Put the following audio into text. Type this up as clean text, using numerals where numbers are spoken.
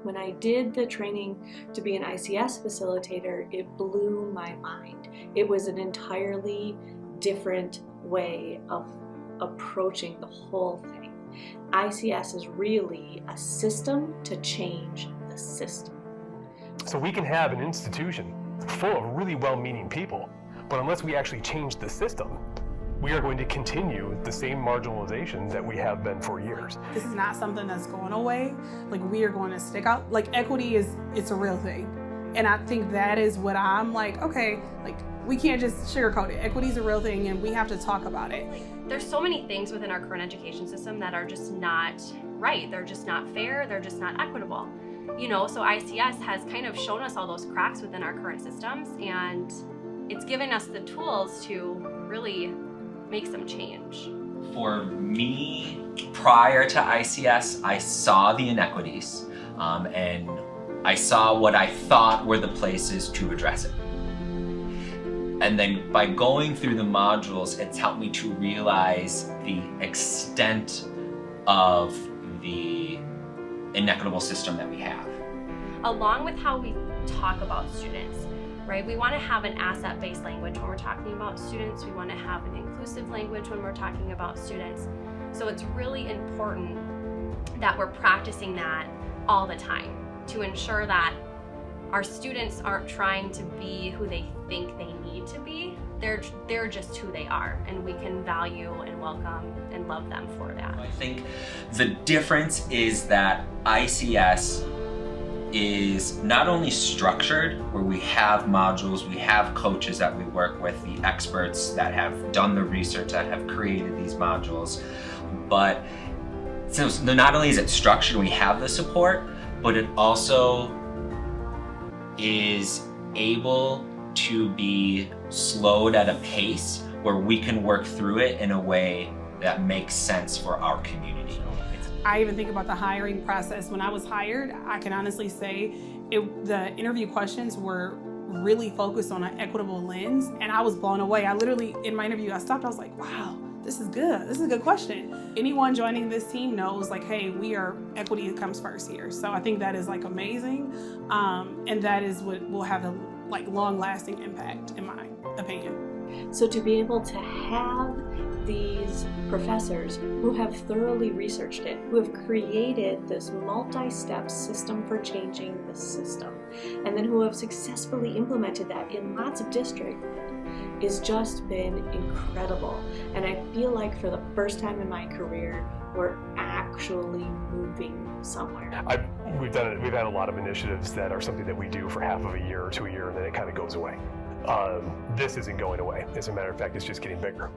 When I did the training to be an ICS facilitator, it blew my mind. It was an entirely different way of approaching the whole thing. ICS is really a system to change the system. So we can have an institution full of really well-meaning people, but unless we actually change the system, we are going to continue the same marginalization that we have been for years. This is not something that's going away. Like, we are going to stick out. Like, equity it's a real thing. And I think that is what I'm like, okay, like, we can't just sugarcoat it. Equity is a real thing and we have to talk about it. There's so many things within our current education system that are just not right. They're just not fair. They're just not equitable. You know, so ICS has kind of shown us all those cracks within our current systems, and it's given us the tools to really make some change. For me, prior to ICS, I saw the inequities and I saw what I thought were the places to address it. And then by going through the modules, it's helped me to realize the extent of the inequitable system that we have. Along with how we talk about students, right? We want to have an asset-based language when we're talking about students. We want to have an inclusive language when we're talking about students. So it's really important that we're practicing that all the time to ensure that our students aren't trying to be who they think they need to be. They're just who they are, and we can value and welcome and love them for that. I think the difference is that ICS is not only structured, where we have modules, we have coaches that we work with, the experts that have done the research, that have created these modules, but so not only is it structured, we have the support, but it also is able to be slowed at a pace where we can work through it in a way that makes sense for our community. I even think about the hiring process. When I was hired, I can honestly say the interview questions were really focused on an equitable lens, and I was blown away. I literally, in my interview, I stopped, I was like, wow, this is good. This is a good question. Anyone joining this team knows, like, hey, equity comes first here. So I think that is like amazing. And that is what will have a long-lasting impact, in my opinion. So to be able to have these professors who have thoroughly researched it, who have created this multi-step system for changing the system, and then who have successfully implemented that in lots of districts, has just been incredible. And I feel like for the first time in my career, we're actually moving somewhere. We've had a lot of initiatives that are something that we do for half of a year or to a year, and then it kind of goes away. This isn't going away. As a matter of fact, it's just getting bigger.